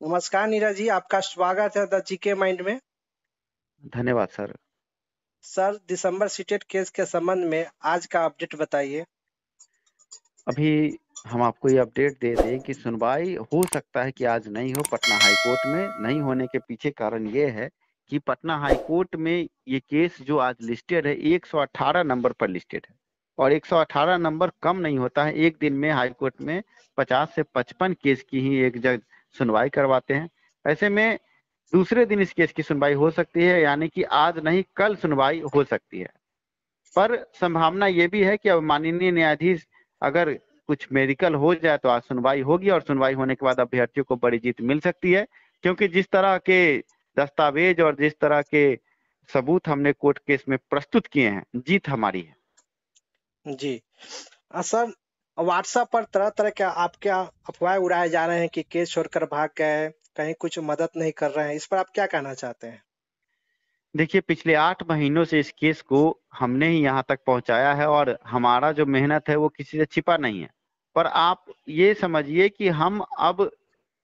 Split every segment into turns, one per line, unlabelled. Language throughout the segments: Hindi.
नमस्कार नीरज जी, आपका स्वागत है द जीके माइंड में।
धन्यवाद सर।
सर, दिसंबर सीटेट केस के संबंध में आज का अपडेट बताइए।
अभी हम आपको ये अपडेट दे दें कि सुनवाई हो सकता है कि आज नहीं हो पटना हाई कोर्ट में। नहीं होने के पीछे कारण ये है कि पटना हाई कोर्ट में ये केस जो आज लिस्टेड है 118 नंबर पर लिस्टेड है, और 118 नंबर कम नहीं होता है। एक दिन में हाई कोर्ट में 50 से 55 केस की ही एक जज सुनवाई करवाते हैं। ऐसे में दूसरे दिन इस केस की सुनवाई हो सकती है, यानी कि आज नहीं कल सुनवाई हो सकती है। पर संभावना ये भी है कि अब माननीय न्यायाधीश अगर कुछ मेडिकल हो जाए तो आज सुनवाई होगी, और सुनवाई होने के बाद अभ्यर्थियों को बड़ी जीत मिल सकती है, क्योंकि जिस तरह के दस्तावेज और जिस तरह के सबूत हमने कोर्ट केस में प्रस्तुत किए हैं, जीत हमारी है।
जी। सर, व्हाट्सएप पर तरह तरह के आपके अफवाह उड़ाए जा रहे हैं कि केस छोड़कर भाग गए, कहीं कुछ मदद नहीं कर रहे हैं। इस पर आप क्या कहना चाहते हैं?
देखिए, पिछले 8 महीनों से इस केस को हमने ही यहाँ तक पहुंचाया है, और हमारा जो मेहनत है वो किसी से छिपा नहीं है। पर आप ये समझिए कि हम अब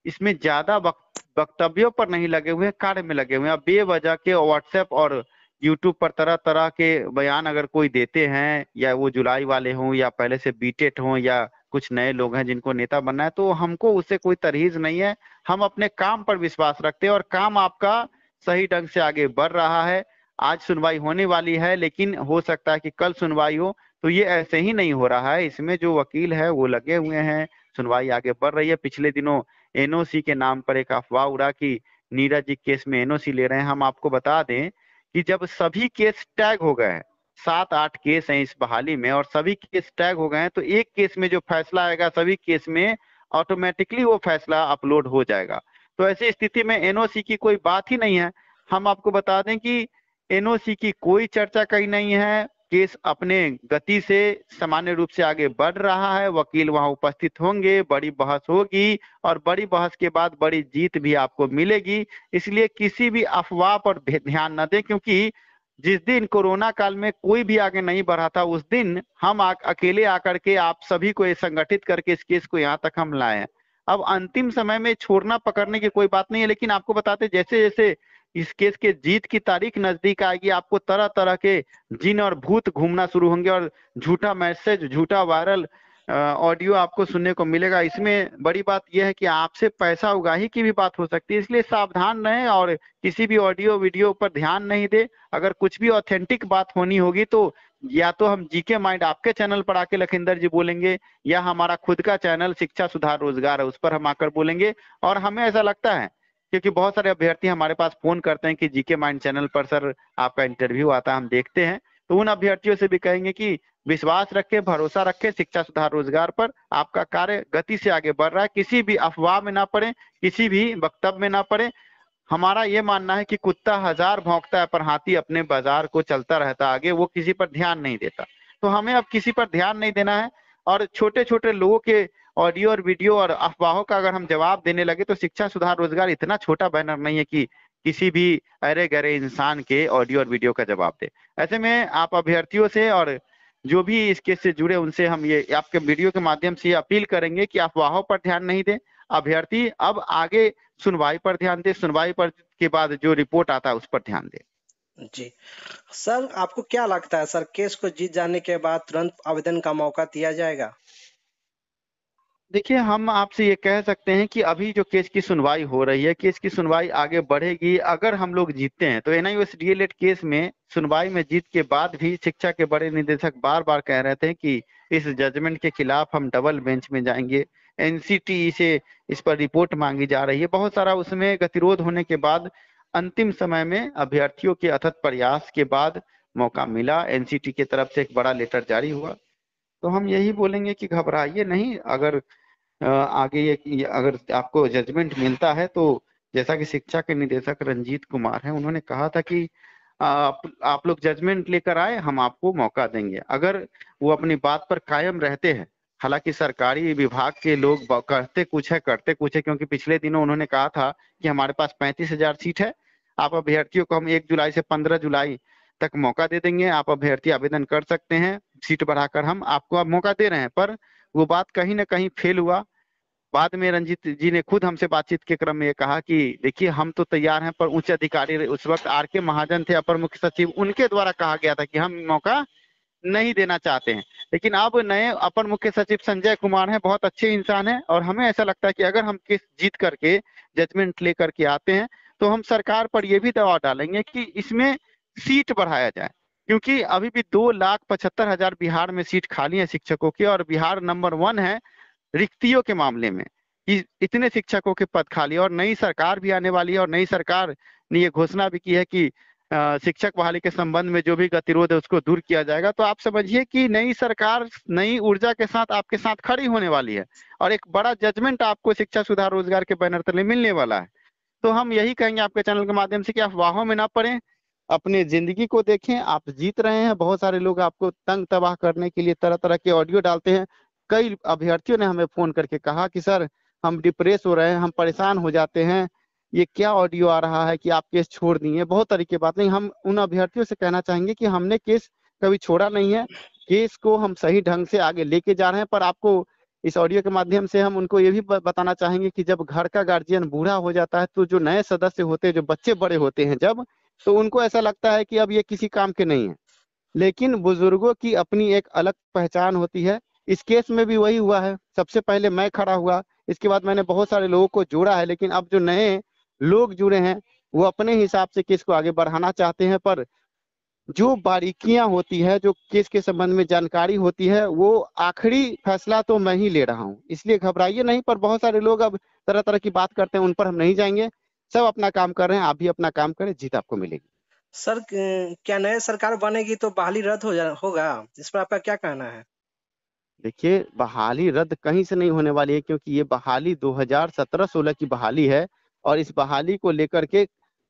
इसमें ज्यादा वक्तव्यों पर नहीं लगे हुए हैं, कार्य में लगे हुए हैं। अब बेवजह के व्हाट्सएप और यूट्यूब पर तरह तरह के बयान अगर कोई देते हैं, या वो जुलाई वाले हों या पहले से बीटेड हों या कुछ नए लोग हैं जिनको नेता बनना है, तो हमको उससे कोई तरहेज नहीं है। हम अपने काम पर विश्वास रखते हैं, और काम आपका सही ढंग से आगे बढ़ रहा है। आज सुनवाई होने वाली है, लेकिन हो सकता है कि कल सुनवाई हो। तो ये ऐसे ही नहीं हो रहा है, इसमें जो वकील है वो लगे हुए हैं, सुनवाई आगे बढ़ रही है। पिछले दिनों एनओसी के नाम पर एक अफवाह उड़ा कि नीरज जी केस में एनओसी ले रहे हैं। हम आपको बता दें कि जब सभी केस टैग हो गए हैं, 7-8 केस हैं इस बहाली में, और सभी केस टैग हो गए हैं, तो एक केस में जो फैसला आएगा सभी केस में ऑटोमेटिकली वो फैसला अपलोड हो जाएगा। तो ऐसी स्थिति में एनओसी की कोई बात ही नहीं है। हम आपको बता दें कि एनओसी की कोई चर्चा कहीं नहीं है। केस अपने गति से सामान्य रूप से आगे बढ़ रहा है, वकील वहां उपस्थित होंगे, बड़ी बहस होगी, और बड़ी बहस के बाद बड़ी जीत भी आपको मिलेगी। इसलिए किसी भी अफवाह पर ध्यान न दें, क्योंकि जिस दिन कोरोना काल में कोई भी आगे नहीं बढ़ा था, उस दिन हम अकेले आकर के आप सभी को ये संगठित करके इस केस को यहाँ तक हम लाए हैं। अब अंतिम समय में छोड़ना पकड़ने की कोई बात नहीं है, लेकिन आपको बताते जैसे जैसे इस केस के जीत की तारीख नजदीक आएगी, आपको तरह तरह के जिन और भूत घूमना शुरू होंगे, और झूठा मैसेज, झूठा वायरल ऑडियो आपको सुनने को मिलेगा। इसमें बड़ी बात यह है कि आपसे पैसा उगाही की भी बात हो सकती है, इसलिए सावधान रहें और किसी भी ऑडियो वीडियो पर ध्यान नहीं दे। अगर कुछ भी ऑथेंटिक बात होनी होगी तो या तो हम जीके माइंड आपके चैनल पर आके लखिंदर जी बोलेंगे, या हमारा खुद का चैनल शिक्षा सुधार रोजगार है उस पर हम आकर बोलेंगे। और हमें ऐसा लगता है, क्योंकि बहुत सारे अभ्यर्थी हमारे पास फोन करते हैं कि जीके माइंड चैनल पर सर आपका इंटरव्यू आता है, हम देखते हैं, तो उन अभ्यर्थियों से भी कहेंगे कि विश्वास रखें, भरोसा रखें शिक्षा सुधार रोजगार पर। आपका कार्य गति से आगे बढ़ रहा है, किसी भी अफवाह में ना पड़े, किसी भी वक्तव्य में ना पड़े। हमारा ये मानना है कि कुत्ता 1000 भौंकता है पर हाथी अपने बाजार को चलता रहता आगे, वो किसी पर ध्यान नहीं देता। तो हमें अब किसी पर ध्यान नहीं देना है, और छोटे छोटे लोगों के ऑडियो और वीडियो और अफवाहों का अगर हम जवाब देने लगे तो शिक्षा सुधार रोजगार इतना छोटा बैनर नहीं है कि किसी भी अरे गरे इंसान के ऑडियो और वीडियो का जवाब दे। ऐसे में आप अभ्यर्थियों से और जो भी इस केस से जुड़े उनसे हम ये आपके वीडियो के माध्यम से अपील करेंगे कि अफवाहों पर ध्यान नहीं दें। अभ्यर्थी अब आगे सुनवाई पर ध्यान दे, सुनवाई पर के बाद जो रिपोर्ट आता है उस पर ध्यान दे।
जी। सर, आपको क्या लगता है सर, केस को जीत जाने के बाद तुरंत आवेदन का मौका दिया जाएगा?
देखिए, हम आपसे ये कह सकते हैं कि अभी जो केस की सुनवाई हो रही है, केस की सुनवाई आगे बढ़ेगी। अगर हम लोग जीतते हैं तो एनआईओएस डीएलएड केस में सुनवाई में जीत के बाद भी शिक्षा के बड़े निदेशक बार बार कह रहे थे कि इस जजमेंट के खिलाफ हम डबल बेंच में जाएंगे। एनसीटीई से इस पर रिपोर्ट मांगी जा रही है, बहुत सारा उसमें गतिरोध होने के बाद अंतिम समय में अभ्यर्थियों के अथक प्रयास के बाद मौका मिला। एनसीटी की तरफ से एक बड़ा लेटर जारी हुआ। तो हम यही बोलेंगे कि घबराइए नहीं। अगर आगे ये अगर आपको जजमेंट मिलता है तो जैसा कि शिक्षा के निदेशक रंजीत कुमार हैं, उन्होंने कहा था कि आप लोग जजमेंट लेकर आए, हम आपको मौका देंगे। अगर वो अपनी बात पर कायम रहते हैं, हालांकि सरकारी विभाग के लोग कहते कुछ है करते कुछ है, क्योंकि पिछले दिनों उन्होंने कहा था कि हमारे पास 35,000 सीट है, आप अभ्यर्थियों को हम 1 जुलाई से 15 जुलाई तक मौका दे देंगे, आप अभ्यर्थी आवेदन कर सकते हैं, सीट बढ़ाकर हम आपको अब मौका दे रहे हैं। पर वो बात कहीं ना कहीं फेल हुआ। बाद में रंजीत जी ने खुद हमसे बातचीत के क्रम में ये कहा कि देखिए हम तो तैयार हैं, पर उच्च अधिकारी उस वक्त आर.के. महाजन थे अपर मुख्य सचिव, उनके द्वारा कहा गया था कि हम मौका नहीं देना चाहते हैं। लेकिन अब नए अपर मुख्य सचिव संजय कुमार हैं, बहुत अच्छे इंसान हैं, और हमें ऐसा लगता है कि अगर हम केस जीत करके जजमेंट लेकर के आते हैं तो हम सरकार पर यह भी दबाव डालेंगे कि इसमें सीट बढ़ाया जाए, क्योंकि अभी भी 2,75,000 बिहार में सीट खाली है शिक्षकों की, और बिहार नंबर 1 है रिक्तियों के मामले में कि इतने शिक्षकों के पद खाली, और नई सरकार भी आने वाली है, और नई सरकार ने ये घोषणा भी की है कि शिक्षक बहाली के संबंध में जो भी गतिरोध है उसको दूर किया जाएगा। तो आप समझिए कि नई सरकार नई ऊर्जा के साथ आपके साथ खड़ी होने वाली है, और एक बड़ा जजमेंट आपको शिक्षा सुधार रोजगार के बैनर तले मिलने वाला है। तो हम यही कहेंगे आपके चैनल के माध्यम से कि अफवाहों में ना पड़े, अपने जिंदगी को देखें। आप जीत रहे हैं, बहुत सारे लोग आपको तंग तबाह करने के लिए तरह तरह के ऑडियो डालते हैं। कई अभ्यर्थियों ने हमें फोन करके कहा कि सर हम डिप्रेस हो रहे हैं, हम परेशान हो जाते हैं, ये क्या ऑडियो आ रहा है कि आप केस छोड़ दिए, बहुत तरह की बात नहीं। हम उन अभ्यर्थियों से कहना चाहेंगे कि हमने केस कभी छोड़ा नहीं है, केस को हम सही ढंग से आगे लेके जा रहे हैं। पर आपको इस ऑडियो के माध्यम से हम उनको ये भी बताना चाहेंगे कि जब घर का गार्जियन बूढ़ा हो जाता है तो जो नए सदस्य होते हैं, जो बच्चे बड़े होते हैं जब, तो उनको ऐसा लगता है कि अब ये किसी काम के नहीं है। लेकिन बुजुर्गों की अपनी एक अलग पहचान होती है। इस केस में भी वही हुआ है, सबसे पहले मैं खड़ा हुआ, इसके बाद मैंने बहुत सारे लोगों को जोड़ा है, लेकिन अब जो नए लोग जुड़े हैं वो अपने हिसाब से केस को आगे बढ़ाना चाहते हैं। पर जो बारीकियां होती है, जो केस के संबंध में जानकारी होती है, वो आखिरी फैसला तो मैं ही ले रहा हूं, इसलिए घबराइए नहीं। पर बहुत सारे लोग अब तरह तरह की बात करते हैं, उन पर हम नहीं जाएंगे। सब अपना काम कर रहे हैं, आप भी अपना काम करें, जीत आपको मिलेगी।
सर क्या नए सरकार बनेगी तो बहाली रद्द होगा, इस पर आपका क्या कहना है?
देखिए बहाली रद्द कहीं से नहीं होने वाली है, क्योंकि ये बहाली 2017-16 की बहाली है, और इस बहाली को लेकर के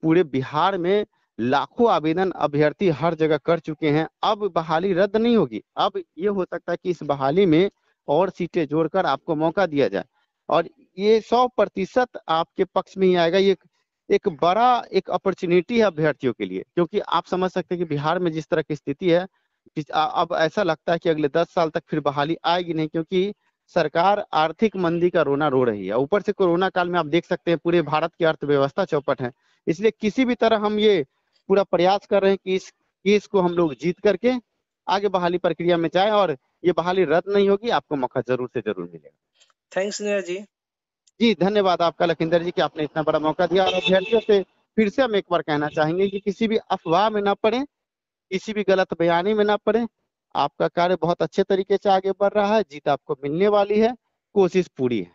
पूरे बिहार में लाखों आवेदन अभ्यर्थी हर जगह कर चुके हैं। अब बहाली रद्द नहीं होगी। अब ये हो सकता है कि इस बहाली में और सीटें जोड़कर आपको मौका दिया जाए, और ये 100% आपके पक्ष में ही आएगा। ये एक बड़ा एक अपॉर्चुनिटी है अभ्यर्थियों के लिए, क्योंकि आप समझ सकते हैं कि बिहार में जिस तरह की स्थिति है, अब ऐसा लगता है कि अगले 10 साल तक फिर बहाली आएगी नहीं, क्योंकि सरकार आर्थिक मंदी का रोना रो रही है। ऊपर से कोरोना काल में आप देख सकते हैं पूरे भारत की अर्थव्यवस्था चौपट है। इसलिए किसी भी तरह हम ये पूरा प्रयास कर रहे हैं कि इस केस को हम लोग जीत करके आगे बहाली प्रक्रिया में जाए, और ये बहाली रद्द नहीं होगी, आपको मौका जरूर से जरूर मिलेगा।
थैंक्स नीरज जी।
जी धन्यवाद आपका लखिंदर जी कि आपने इतना बड़ा मौका दिया। और अभ्यर्थियों से फिर से हम एक बार कहना चाहेंगे कि किसी भी अफवाह में ना पड़े, किसी भी गलत बयानी में ना पड़े। आपका कार्य बहुत अच्छे तरीके से आगे बढ़ रहा है, जीत आपको मिलने वाली है, कोशिश पूरी है।